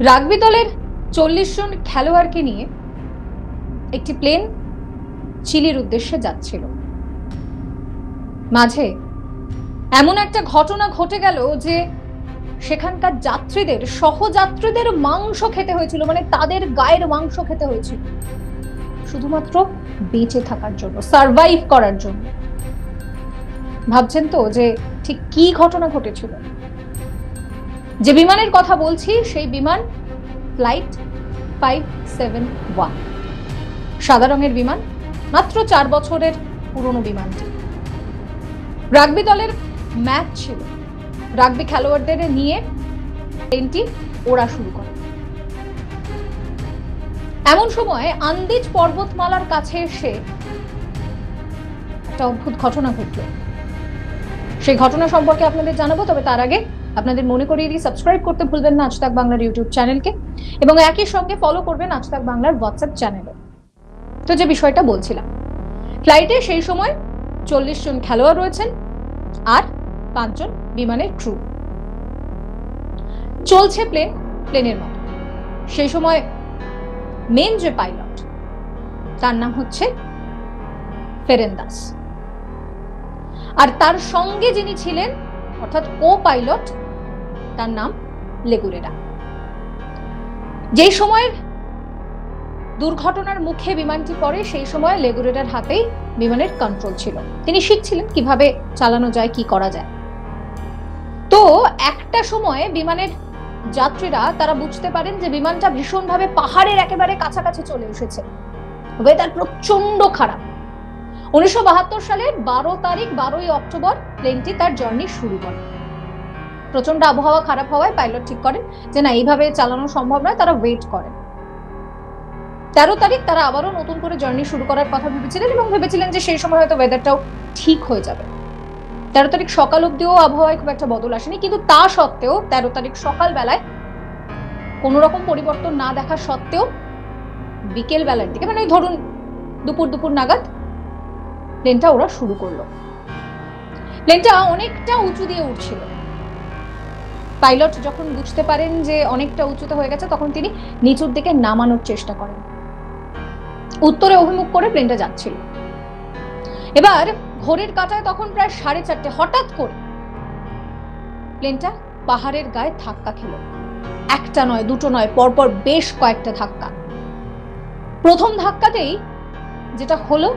Rugby দলের 40 জন খেলোয়াড়কে নিয়ে একটি প্লেন চিলির উদ্দেশ্যে যাচ্ছিল। মাঝে এমন একটা ঘটনা ঘটে গেল যে সেখানকার যাত্রীদের, সহযাত্রীদের মাংস খেতে হয়েছিল, মানে তাদের গায়ের মাংস খেতে হয়েছিল শুধুমাত্র বেঁচে থাকার জন্য, সার্ভাইভ করার জন্য। ভাবছেন তো যে ঠিক কি ঘটনা ঘটেছিল? যে বিমানের কথা বলছি সেই বিমান ফ্লাইট 571, সাদা রঙের বিমান, মাত্র 4 বছরের পুরনো বিমানটি। রাগবি দলের ম্যাচ ছিল, রাগবি খেলোয়াড়দের নিয়ে প্লেনটি ওড়া শুরু করে। এমন সময় আন্দিজ পর্বতমালার কাছে এসে একটা অদ্ভুত ঘটনা ঘটল। সেই ঘটনা সম্পর্কে আপনাদের জানাবো, তবে তার আগে আপনাদের মনে করিয়ে দিই, সাবস্ক্রাইব করতে ভুলবেন না আজ তাক বাংলার ইউটিউব চ্যানেলকে, এবং একই সঙ্গে ফলো করবেন আজ তাক বাংলার হোয়াটসঅ্যাপ চ্যানেলে। তো যে বিষয়টা বলছিলাম, ফ্লাইটে সেই সময় 40 জন খেলোয়াড় রয়েছেন আর 5 জন বিমানের ক্রু। চলছে প্লেনের মতো। সেই সময় মেন যে পাইলট, তার নাম হচ্ছে ফেরেন্দাস, আর তার সঙ্গে যিনি ছিলেন অর্থাৎ কো পাইলট, তার নাম লেগুরেরা। যেই সময়ের দুর্ঘটনার মুখে বিমানটি পড়ে সেই সময় লেগুরেরার হাতেই বিমানের কন্ট্রোল ছিল। তিনি শিখছিলেন কিভাবে চালানো যায়, কি করা যায়। তো একটা সময় বিমানের যাত্রীরা তারা বুঝতে পারেন যে বিমানটা ভীষণভাবে পাহাড়ের একেবারে কাছাকাছি চলে এসেছে, ওয়েদার প্রচন্ড খারাপ। 1972 সালের 12ই অক্টোবর প্লেনটি তার জার্নি শুরু করে। প্রচন্ড আবহাওয়া খারাপ হওয়ায় পাইলট ঠিক করেন যে না, এইভাবে চালানো সম্ভব নয়, তারা ওয়েট করেন। 13 তারিখ তারা আবারও নতুন করে জার্নি শুরু করার কথা ভেবেছিলেন এবং ভেবেছিলেন যে সেই সময় হয়তো ওয়েদারটাও ঠিক হয়ে যাবে। 13 তারিখ সকাল অব্দিও আবহাওয়ায় খুব একটা বদল আসেনি, কিন্তু তা সত্ত্বেও 13 তারিখ সকাল বেলায় কোনো রকম পরিবর্তন না দেখা সত্ত্বেও বিকেল বেলার দিকে, মানে ধরুন দুপুর নাগাদ প্লেনটা ওরা শুরু করলো। প্লেনটা অনেকটা উঁচু দিয়ে উঠছিল। পাইলট যখন বুঝতে পারেন যে অনেকটা উঁচুতে হয়ে গেছে, তখন তিনি নিচুর দিকে নামানোর চেষ্টা করেন। উত্তরে অভিমুখ করে প্লেনটা যাচ্ছিল। এবার ঘড়ির কাঁটায় তখন প্রায় 4:30। হঠাৎ করে প্লেনটা পাহাড়ের গায়ে ধাক্কা খেল। একটা নয়, দুটো নয়, পরপর বেশ কয়েকটা ধাক্কা। প্রথম ধাক্কাতেই যেটা হলো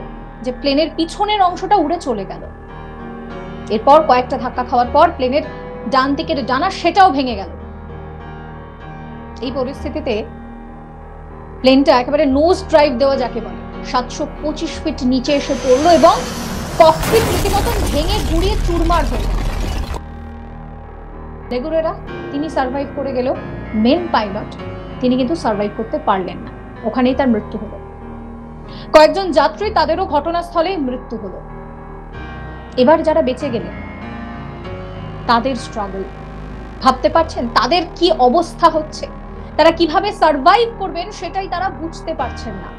যে প্লেনের পিছনের অংশটা উড়ে চলে গেল। এরপর কয়েকটা ধাক্কা খাওয়ার পর প্লেনের ডান দিকের ডানা সেটাও ভেঙে গেল। এই পরিস্থিতিতে প্লেনটা একেবারে নোজ ড্রাইভ দেওয়া যাকে বলে 725 ফিট নিচে এসে পড়লো এবং ককপিট রীতিমতো ভেঙে গুড়িয়ে চুরমার হয়ে গেল। লেগুরেরা তিনি সার্ভাইভ করে গেল, মেন পাইলট তিনি কিন্তু সার্ভাইভ করতে পারলেন না, ওখানেই তার মৃত্যু হলো। কয়েকজন যাত্রী তাদেরও ঘটনাস্থলে মৃত্যু হলো। এবার যারা বেঁচে গেলেন তাদের স্ট্রাগল ভাবতে পারছেন, তাদের কি অবস্থা হচ্ছে, তারা কিভাবে সার্ভাইভ করবেন সেটাই তারা বুঝতে পারছেন না।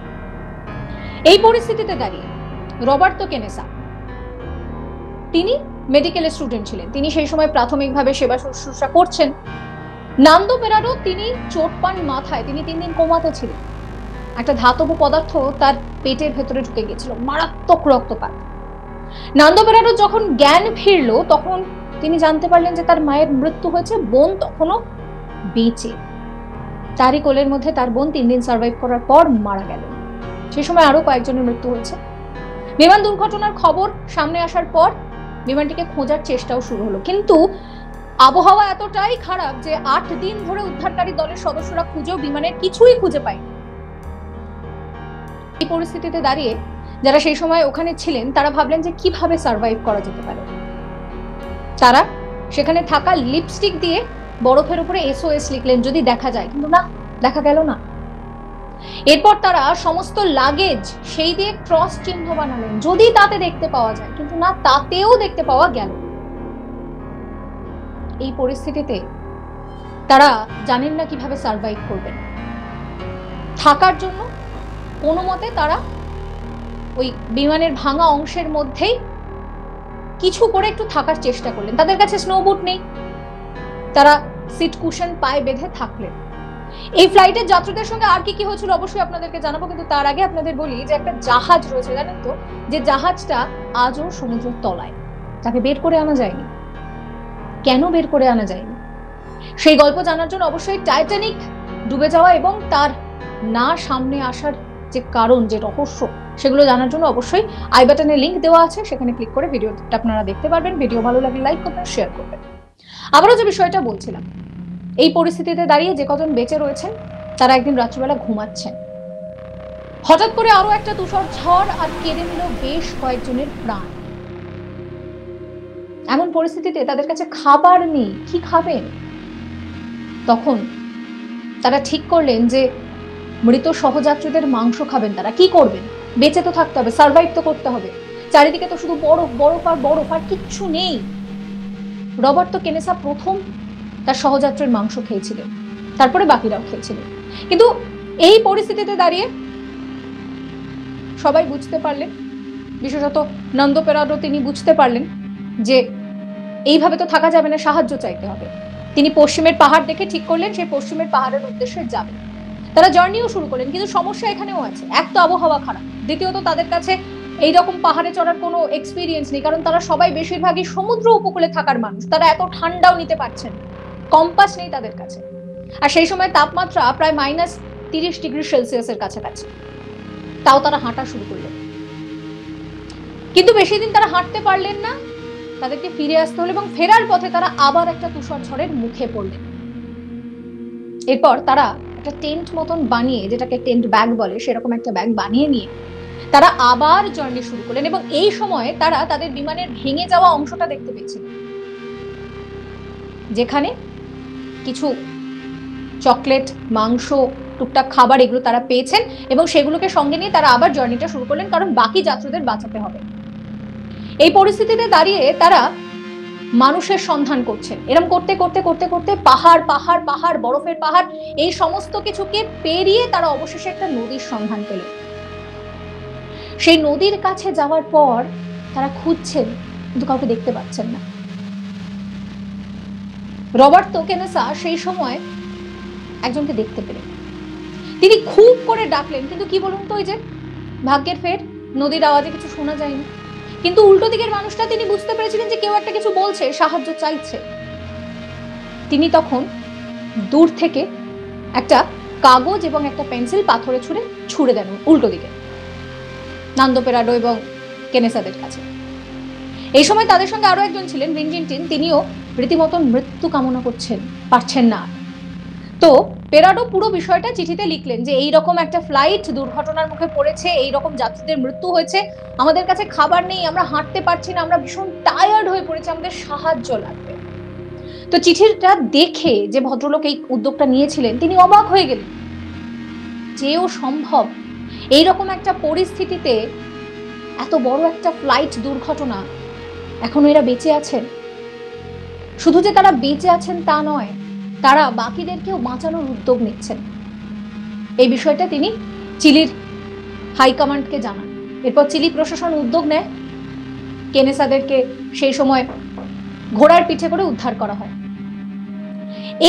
এই পরিস্থিতিতে দাঁড়িয়ে রবার্তো কেনেসা, তিনি মেডিকেলের স্টুডেন্ট ছিলেন, তিনি সেই সময় প্রাথমিকভাবে সেবা শুশ্রূষা করছেন। নান্দো পেরারো, তিনি চোট পান মাথায়, তিনি 3 দিন কোমাতে ছিলেন। একটা ধাতব পদার্থ তার পেটের ভেতরে ঢুকে গিয়েছিল, মারাত্মক রক্তপাত। নান্দো পেরারো যখন জ্ঞান ফিরলো তখন তিনি জানতে পারলেন যে তার মায়ের মৃত্যু হয়েছে, বোন তখনও বেঁচে। তারই কোলের মধ্যে তার বোন 3 দিন সার্ভাইভ করার পর মারা গেল। সেই সময় আরো কয়েকজনের মৃত্যু হয়েছে। বিমান দুর্ঘটনার খবর সামনে আসার পর বিমানটিকে খোঁজার চেষ্টাও শুরু হলো, কিন্তু আবহাওয়া এতটাই খারাপ যে 8 দিন ধরে উদ্ধারকারী দলের সদস্যরা খুঁজেও বিমানের কিছুই খুঁজে পায়নি। এই পরিস্থিতিতে দাঁড়িয়ে যারা সেই সময় ওখানে ছিলেন তারা ভাবলেন যে কিভাবে সার্ভাইভ করা যেতে পারে। তারা সেখানে থাকা লিপস্টিক দিয়ে বরফের উপরে SOS লিখলেন যদি দেখা যায়, কিন্তু না, দেখা গেল না। এরপর তারা সমস্ত লাগেজ সেই দিয়ে ক্রস চিহ্ন বানালেন যদি তাতে দেখতে পাওয়া যায়, কিন্তু না, তাতেও দেখতে পাওয়া গেল। এই পরিস্থিতিতে তারা জানেন না কিভাবে সার্ভাইভ করবেন। থাকার জন্য কোনো মতে তারা ওই বিমানের ভাঙা অংশের মধ্যেই কিছু করে একটু থাকার চেষ্টা করলেন। তাদের কাছে স্নো বুট নেই, তারা সিট কুশন পায়ে বেঁধে থাকলেন। এই ফ্লাইটের যাত্রীদের সঙ্গে আর কি কি হয়েছিল অবশ্যই আপনাদেরকে জানাবো, কিন্তু তার আগে আপনাদের বলি যে একটা জাহাজ রয়েছে, জানেন তো, যে জাহাজটা আজও সমুদ্রের তলায়, তাকে বের করে আনা যায়নি। কেন বের করে আনা যায়নি সেই গল্প জানার জন্য অবশ্যই টাইটানিক ডুবে যাওয়া এবং তার না সামনে আসার যে কারণ, যে রহস্য, সেগুলো জানার জন্য অবশ্যই আই বাটনে লিংক দেওয়া আছে, সেখানে ক্লিক করে ভিডিওটা আপনারা দেখতে পারবেন। ভিডিও ভালো লাগলে লাইক করবেন, শেয়ার করবেন। আবারও যে বিষয়টা বলছিলাম, এই পরিস্থিতিতে দাঁড়িয়ে যে কজন বেঁচে রয়েছেন তারা একদিন রাত্রিবেলা ঘুমাচ্ছেন, হঠাৎ করে আরো একটা তুষার ঝড় আর কেড়ে নিল বেশ কয়েকজনের প্রাণ। এমন পরিস্থিতিতে তাদের কাছে খাবার নেই, কি খাবেন? তখন তারা ঠিক করলেন যে মৃত সহযাত্রীদের মাংস খাবেন। তারা কি করবেন? বেঁচে তো থাকতে হবে, সার্ভাইভ তো করতে হবে। চারিদিকে তো শুধু বরফ বরফ আর বরফ, আর কিচ্ছু নেই। রবার্তো কেনেসা প্রথম তার সহযাত্রীর মাংস খেয়েছিলেন, তারপরে বাকিরাও খেয়েছিলেন। কিন্তু এই পরিস্থিতিতে দাঁড়িয়ে সবাই বুঝতে পারলেন, বিশেষত নন্দো পেরাডো, তিনি বুঝতে পারলেন যে এইভাবে তো থাকা যাবে না, সাহায্য চাইতে হবে। তিনি পশ্চিমের পাহাড় দেখে ঠিক করলেন সেই পশ্চিমের পাহাড়ের উদ্দেশ্যে যাবেন। তারা জার্নিও শুরু করলেন, কিন্তু সমস্যা এখানেও আছে। এক তো আবহাওয়া খারাপ, দ্বিতীয়ত তাদের কাছে এইরকম পাহাড়ে চড়ার কোনো এক্সপিরিয়েন্স নেই, কারণ তারা সবাই বেশিরভাগই সমুদ্র উপকূলে থাকার মানুষ। তারা এত ঠান্ডাও নিতে পারছেন, কম্পাস নেই তাদের কাছে। আর সেই সময় তাপমাত্রা প্রায় -30°C কাছাকাছি। তাও তারা হাঁটা শুরু করলেন, কিন্তু বেশি দিন তারা হাঁটতে পারলেন না। তাদেরকে ফিরে আসতে হলো এবং ফেরার পথে তারা আবার একটা তুষার ঝড়ের মুখে পড়লেন। এরপর তারা একটা টেন্ট মতন বানিয়ে, যেটাকে টেন্ট ব্যাগ বলে, সেরকম একটা ব্যাগ বানিয়ে নিয়ে তারা আবার জার্নি শুরু করলেন। এবং এই সময় তারা তাদের বিমানের ভেঙে যাওয়া অংশটা দেখতে পেয়েছিলেন, যেখানে কিছু চকলেট, মাংস, টুকটাক খাবার, এগুলো তারা পেয়েছেন এবং সেগুলোকে সঙ্গে নিয়ে তারা আবার জার্নিটা শুরু করলেন, কারণ বাকি যাত্রীদের বাঁচাতে হবে। এই পরিস্থিতিতে দাঁড়িয়ে তারা মানুষের সন্ধান করছেন। এরকম করতে করতে করতে করতে পাহাড় পাহাড় পাহাড়, বরফের পাহাড়, এই সমস্ত কিছুকে পেরিয়ে তারা অবশেষে একটা নদীর সন্ধান পেল। সেই নদীর কাছে যাওয়ার পর তারা খুঁজছেন, কিন্তু কাউকে দেখতে পাচ্ছেন না। রবার্তো কেনেসা সেই সময় একজনকে দেখতে পেলেন। তিনি খুব করে ডাকলেন, কিন্তু কি বলুন তো, ওই যে ভাগ্যের ফের, নদীর আওয়াজে কিছু শোনা যায়নি। কিন্তু উল্টো দিকের মানুষটা, তিনি বুঝতে পেরেছিলেন যে কেউ একটা কিছু বলছে, সাহায্য চাইছে। তিনি তখন দূর থেকে একটা কাগজ এবং একটা পেন্সিল পাথরে ছুঁড়ে দেন উল্টো দিকে নন্দো পেরাডো এবং কেনেসাদের কাছে। এই সময় তাদের সঙ্গে আরো একজন ছিলেন, ভিনজেন্টিন। তিনিও রীতিমতন মৃত্যু কামনা করছেন, পারছেন না। তো পেরাডো পুরো বিষয়টা চিঠিতে লিখলেন যে এইরকম একটা ফ্লাইট দুর্ঘটনার মুখে পড়েছে, এইরকম যাত্রীদের মৃত্যু হয়েছে, আমাদের কাছে খাবার নেই, আমরা হাঁটতে পারছি না, আমরা ভীষণ টায়ার্ড হয়ে পড়েছি, আমাদের সাহায্য লাগবে। তো চিঠিটা দেখে যে ভদ্রলোক এই উদ্যোগটা নিয়েছিলেন, তিনি অবাক হয়ে গেলেন, যেও সম্ভব এইরকম একটা পরিস্থিতিতে এত বড় একটা ফ্লাইট দুর্ঘটনা, এখনো এরা বেঁচে আছেন। শুধু যে তারা বেঁচে আছেন তা নয়, তারা বাকিদেরকেও বাঁচানোর উদ্যোগ নিচ্ছেন। এই বিষয়টা তিনি চিলির হাইকমান্ডকে জানান। এরপর চিলি প্রশাসন উদ্যোগ নেয়, কেনেসাদেরকে সেই সময় ঘোড়ার পিঠে করে উদ্ধার করা হয়।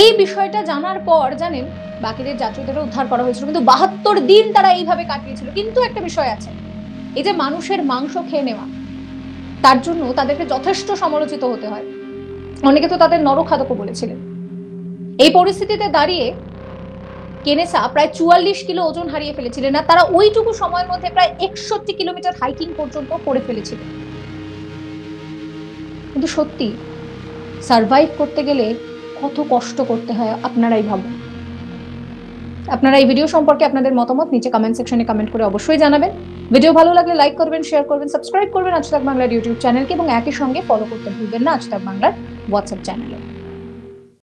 এই বিষয়টা জানার পর জানেন, বাকিদের যাত্রীদেরও উদ্ধার করা হয়েছিল, কিন্তু 72 দিন তারা এইভাবে কাটিয়েছিল। কিন্তু একটা বিষয় আছে, এই যে মানুষের মাংস খেয়ে নেওয়া, তার জন্য তাদেরকে যথেষ্ট সমালোচিত হতে হয়। অনেকে তো তাদের নরখাদকও বলেছিলেন। এই পরিস্থিতিতে দাঁড়িয়ে কেনেসা প্রায় 44 কিলো ওজন হারিয়ে ফেলেছিলেন, আর তারা ওইটুকু সময়ের মধ্যে প্রায় 61 কিলোমিটার হাইকিং পর্যন্ত করে ফেলেছিলেন। কিন্তু সত্যি সার্ভাইভ করতে গেলে কত কষ্ট করতে হয় আপনারাই ভাবুন। আপনারা এই ভিডিও সম্পর্কে আপনাদের মতামত নিচে কমেন্ট সেকশনে কমেন্ট করে অবশ্যই জানাবেন। ভিডিও ভালো লাগলে লাইক করবেন, শেয়ার করবেন, সাবস্ক্রাইব করবেন আজ তাক বাংলার ইউটিউব চ্যানেলকে এবং একই সঙ্গে ফলো করতে ভুলবেন না আজ তাক বাংলার হোয়াটসঅ্যাপ চ্যানেলে।